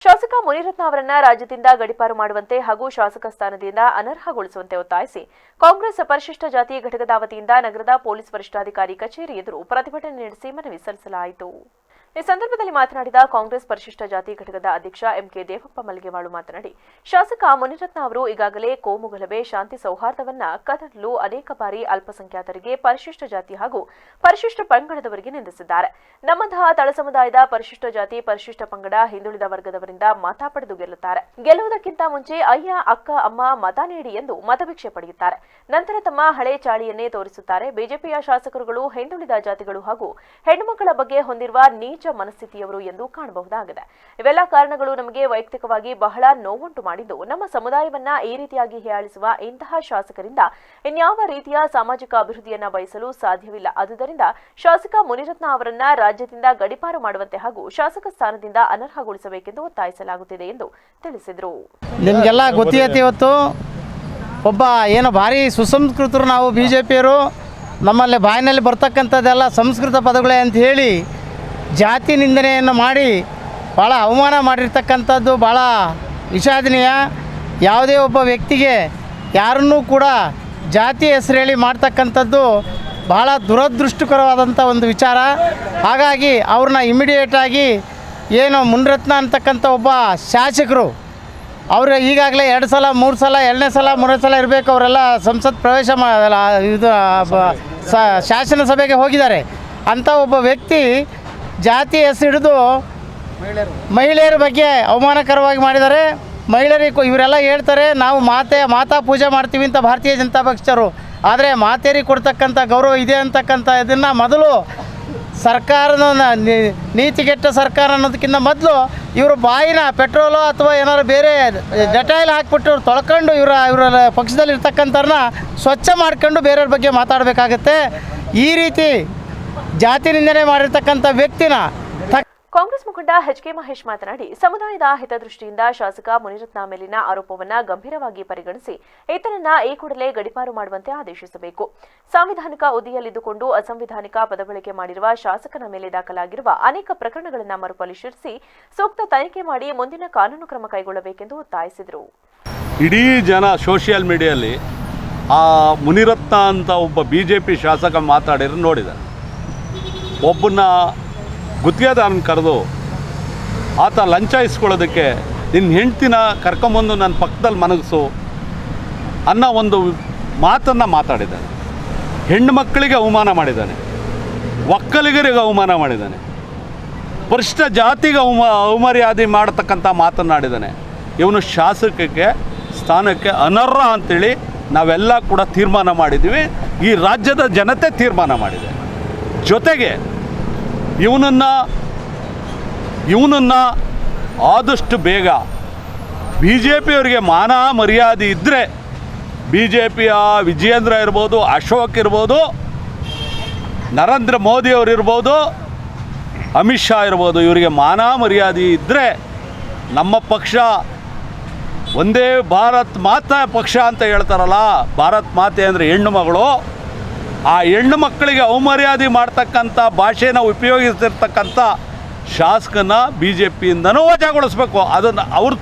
ಶಾಸಕ ಮುನಿರತ್ನ ಅವರನ್ನ ರಾಜ್ಯದಿಂದ ಗಡಿಪಾರು ಮಾಡುವಂತೆ ಹಾಗೂ ಶಾಸಕ ಸ್ಥಾನದಿಂದ ಅನರ್ಹಗೊಳಿಸುವಂತೆ ಒತ್ತಾಯಿಸಿ ಕಾಂಗ್ರೆಸ್ ಪರಿಶಿಷ್ಟ ಜಾತಿ ಘಟಕದ ವತಿಯಿಂದ ನಗರದ ಪೊಲೀಸ್ ವರಿಷ್ಠಾಧಿಕಾರಿ ಕಚೇರಿ ಎದುರು ಪ್ರತಿಭಟನೆ ನಡೆಸಿ ಮನವಿ ಸಲ್ಲಿಸಲಾಯಿತು. ಈ ಸಂದರ್ಭದಲ್ಲಿ ಮಾತನಾಡಿದ ಕಾಂಗ್ರೆಸ್ ಪರಿಶಿಷ್ಟ ಜಾತಿ ಘಟಕದ ಅಧ್ಯಕ್ಷ ಎಂಕೆ ದೇವಪ್ಪ ಮಲ್ಗೆವಾಳು ಮಾತನಾಡಿ, ಶಾಸಕ ಮುನಿರತ್ನ ಅವರು ಈಗಾಗಲೇ ಕೋಮುಗಲಭೆ ಶಾಂತಿ ಸೌಹಾರ್ದವನ್ನ ಕದಡಲು ಅನೇಕ ಬಾರಿ ಅಲ್ಪಸಂಖ್ಯಾತರಿಗೆ ಪರಿಶಿಷ್ಟ ಜಾತಿ ಹಾಗೂ ಪರಿಶಿಷ್ಟ ಪಂಗಡದವರಿಗೆ ನಿಂದಿಸಿದ್ದಾರೆ. ನಮ್ಮಂತಹ ತಳ ಸಮುದಾಯದ ಪರಿಶಿಷ್ಟ ಜಾತಿ ಪರಿಶಿಷ್ಟ ಪಂಗಡ ಹಿಂದುಳಿದ ವರ್ಗದವರಿಂದ ಮತ ಪಡೆದು ಗೆಲ್ಲುತ್ತಾರೆ. ಗೆಲ್ಲುವುದಕ್ಕಿಂತ ಮುಂಚೆ ಅಯ್ಯ ಅಕ್ಕ ಅಮ್ಮ ಮತ ನೀಡಿ ಎಂದು ಮತಭಿಕ್ಷೆ ಪಡೆಯುತ್ತಾರೆ. ನಂತರ ತಮ್ಮ ಹಳೆ ಚಾಳಿಯನ್ನೇ ತೋರಿಸುತ್ತಾರೆ. ಬಿಜೆಪಿಯ ಶಾಸಕರುಗಳು ಹಿಂದುಳಿದ ಜಾತಿಗಳು ಹಾಗೂ ಹೆಣ್ಣುಮಕ್ಕಳ ಬಗ್ಗೆ ಹೊಂದಿರುವ ನೀಚ ಮನಸ್ಥಿತಿಯವರು ಎಂದು ಕಾಣಬಹುದಾಗಿದೆ. ಇವೆಲ್ಲ ಕಾರಣಗಳು ನಮಗೆ ವೈಯಕ್ತಿಕವಾಗಿ ಬಹಳ ನೋವುಂಟು ಮಾಡಿದ್ದು, ನಮ್ಮ ಸಮುದಾಯವನ್ನ ಈ ರೀತಿಯಾಗಿ ಹೀಯಾಳಿಸುವ ಇಂತಹ ಶಾಸಕರಿಂದ ಇನ್ಯಾವ ರೀತಿಯ ಸಾಮಾಜಿಕ ಅಭಿವೃದ್ಧಿಯನ್ನ ಬಯಸಲು ಸಾಧ್ಯವಿಲ್ಲ. ಆದುದರಿಂದ ಶಾಸಕ ಮುನಿರತ್ನ ಅವರನ್ನ ರಾಜ್ಯದಿಂದ ಗಡಿಪಾರು ಮಾಡುವಂತೆ ಹಾಗೂ ಶಾಸಕ ಸ್ಥಾನದಿಂದ ಅನರ್ಹಗೊಳಿಸಬೇಕೆಂದು ಒತ್ತಾಯಿಸಲಾಗುತ್ತಿದೆ ಎಂದು ತಿಳಿಸಿದರು. ನಿಮಗೆಲ್ಲ ಗೊತ್ತಿದೆ, ಇವತ್ತು ಒಬ್ಬ ಏನೋ ಭಾರಿ ಸುಸಂಸ್ಕೃತರು ನಾವು ಬಿಜೆಪಿಯರು. ನಮ್ಮಲ್ಲಿ ಬಾಯಿನಲ್ಲಿ ಬರ್ತಕ್ಕಂಥದ್ದೆಲ್ಲ ಸಂಸ್ಕೃತ ಪದಗಳೇ ಅಂತ ಹೇಳಿ ಜಾತಿ ನಿಂದನೆಯನ್ನು ಮಾಡಿ ಭಾಳ ಅವಮಾನ ಮಾಡಿರ್ತಕ್ಕಂಥದ್ದು ಭಾಳ ವಿಷಾದನೀಯ. ಯಾವುದೇ ಒಬ್ಬ ವ್ಯಕ್ತಿಗೆ ಯಾರನ್ನೂ ಕೂಡ ಜಾತಿ ಹೆಸರು ಹೇಳಿ ಮಾಡ್ತಕ್ಕಂಥದ್ದು ಭಾಳ ದುರದೃಷ್ಟಕರವಾದಂಥ ಒಂದು ವಿಚಾರ. ಹಾಗಾಗಿ ಅವ್ರನ್ನ ಇಮಿಡಿಯೇಟಾಗಿ ಏನು ಮುನಿರತ್ನ ಅಂತಕ್ಕಂಥ ಒಬ್ಬ ಶಾಸಕರು, ಅವರು ಈಗಾಗಲೇ 2 ಸಲ 3 ಸಲ 2ನೇ ಸಲ 3ನೇ ಸಲ ಇರಬೇಕು, ಅವರೆಲ್ಲ ಸಂಸತ್ ಪ್ರವೇಶ ಇದು ಶಾಸನ ಸಭೆಗೆ ಹೋಗಿದ್ದಾರೆ. ಅಂಥ ಒಬ್ಬ ವ್ಯಕ್ತಿ ಜಾತಿ ಹೆಸರು ಹಿಡಿದು ಮಹಿಳೆಯರ ಬಗ್ಗೆ ಅವಮಾನಕರವಾಗಿ ಮಾಡಿದ್ದಾರೆ. ಮಹಿಳೆಯರಿಗೆ ಇವರೆಲ್ಲ ಹೇಳ್ತಾರೆ ನಾವು ಮಾತಾ ಪೂಜೆ ಮಾಡ್ತೀವಿ ಅಂತ ಭಾರತೀಯ ಜನತಾ ಪಕ್ಷರು. ಆದರೆ ಮಾತೇರಿಗೆ ಕೊಡ್ತಕ್ಕಂಥ ಗೌರವ ಇದೆ ಅಂತಕ್ಕಂಥ ಇದನ್ನು ಮೊದಲು ಸರ್ಕಾರದ ನೀತಿಗೆಟ್ಟ ಸರ್ಕಾರ ಅನ್ನೋದಕ್ಕಿಂತ ಮೊದಲು ಇವರು ಬಾಯಿನ ಪೆಟ್ರೋಲು ಅಥವಾ ಏನಾದ್ರು ಬೇರೆ ಡೆಟಾಯಿಲ್ ಹಾಕ್ಬಿಟ್ಟು ತೊಳ್ಕೊಂಡು ಇವರ ಪಕ್ಷದಲ್ಲಿ ಇರ್ತಕ್ಕಂಥವ್ರನ್ನ ಸ್ವಚ್ಛ ಮಾಡ್ಕೊಂಡು ಬೇರೆಯವ್ರ ಬಗ್ಗೆ ಮಾತಾಡಬೇಕಾಗತ್ತೆ. ಈ ರೀತಿ ಜಾತಿ ನಿಂದನೆ ಮಾಡಿರ್ತಕ್ಕಂಥ ವ್ಯಕ್ತಿನ ಕಾಂಗ್ರೆಸ್ ಮುಖಂಡ ಎಚ್.ಕೆ. ಮಹೇಶ್ ಮಾತನಾಡಿ, ಸಮುದಾಯದ ಹಿತದೃಷ್ಟಿಯಿಂದ ಶಾಸಕ ಮುನಿರತ್ನ ಮೇಲಿನ ಆರೋಪವನ್ನು ಗಂಭೀರವಾಗಿ ಪರಿಗಣಿಸಿ ಈತನನ್ನ ಈ ಕೂಡಲೇ ಗಡಿಪಾರು ಮಾಡುವಂತೆ ಆದೇಶಿಸಬೇಕು. ಸಾಂವಿಧಾನಿಕ ಹುದ್ದೆಯಲ್ಲಿದ್ದುಕೊಂಡು ಅಸಂವಿಧಾನಿಕ ಪದಬಳಕೆ ಮಾಡಿರುವ ಶಾಸಕನ ಮೇಲೆ ದಾಖಲಾಗಿರುವ ಅನೇಕ ಪ್ರಕರಣಗಳನ್ನು ಮರುಪರಿಶೀಲಿಸಿ ಸೂಕ್ತ ತನಿಖೆ ಮಾಡಿ ಮುಂದಿನ ಕಾನೂನು ಕ್ರಮ ಕೈಗೊಳ್ಳಬೇಕೆಂದು ಒತ್ತಾಯಿಸಿದರು. ಇಡೀ ಜನ ಸೋಷಿಯಲ್ ಮೀಡಿಯಲ್ಲಿ ಆ ಮುನಿರತ್ನ ಅಂತ ಒಬ್ಬ ಬಿಜೆಪಿ ಶಾಸಕ ಮಾತಾಡಿರೋ ನೋಡಿದ್ದಾರೆ. ಒಬ್ಬನ ಗುತ್ತಿಗೆದಾರನ ಕರೆದು ಆತ ಲಂಚ ಇಸ್ಕೊಳ್ಳೋದಕ್ಕೆ ನಿನ್ನ ಹೆಂಡ್ತಿನ ಕರ್ಕೊಂಬಂದು ನನ್ನ ಪಕ್ಕದಲ್ಲಿ ಮನಗಿಸು ಅನ್ನೋ ಒಂದು ಮಾತನ್ನು ಮಾತಾಡಿದ್ದಾನೆ. ಹೆಣ್ಣು ಮಕ್ಕಳಿಗೆ ಅವಮಾನ ಮಾಡಿದ್ದಾನೆ, ಒಕ್ಕಲಿಗರಿಗೆ ಅವಮಾನ ಮಾಡಿದ್ದಾನೆ, ಪರಿಶಿಷ್ಟ ಜಾತಿಗೆ ಅವಮರ್ಯಾದೆ ಮಾಡತಕ್ಕಂಥ ಮಾತನಾಡಿದ್ದಾನೆ. ಇವನು ಶಾಸಕಕ್ಕೆ ಸ್ಥಾನಕ್ಕೆ ಅನರ್ಹ ಅಂಥೇಳಿ ನಾವೆಲ್ಲ ಕೂಡ ತೀರ್ಮಾನ ಮಾಡಿದ್ದೀವಿ. ಈ ರಾಜ್ಯದ ಜನತೆ ತೀರ್ಮಾನ ಮಾಡಿದೆ. ಜೊತೆಗೆ ಇವನನ್ನು ಆದಷ್ಟು ಬೇಗ ಬಿ ಜೆ ಪಿಯವರಿಗೆ ಮಾನ ಮರ್ಯಾದೆ ಇದ್ದರೆ, ಬಿ ಜೆ ಪಿಯ ವಿಜಯೇಂದ್ರ ಇರ್ಬೋದು, ಅಶೋಕ್ ಇರ್ಬೋದು, ನರೇಂದ್ರ ಮೋದಿಯವರು ಇರ್ಬೋದು, ಅಮಿತ್ ಶಾ ಇರ್ಬೋದು, ಇವರಿಗೆ ಮಾನ ಮರ್ಯಾದೆ ಇದ್ದರೆ ನಮ್ಮ ಪಕ್ಷ ಒಂದೇ ಭಾರತ್ ಮಾತಾ ಪಕ್ಷ ಅಂತ ಹೇಳ್ತಾರಲ್ಲ, ಭಾರತ್ ಮಾತೆ ಅಂದರೆ ಹೆಣ್ಣು ಮಗಳು, ಆ ಹೆಣ್ಣು ಮಕ್ಕಳಿಗೆ ಅವಮರ್ಯಾದೆ ಮಾಡ್ತಕ್ಕಂಥ ಭಾಷೆನ ಉಪಯೋಗಿಸ್ತಿರ್ತಕ್ಕಂಥ ಶಾಸಕನ ಬಿ ಜೆ ಪಿಯಿಂದನೂ ವಜಾಗೊಳಿಸ್ಬೇಕು. ಅದನ್ನು ಅವ್ರು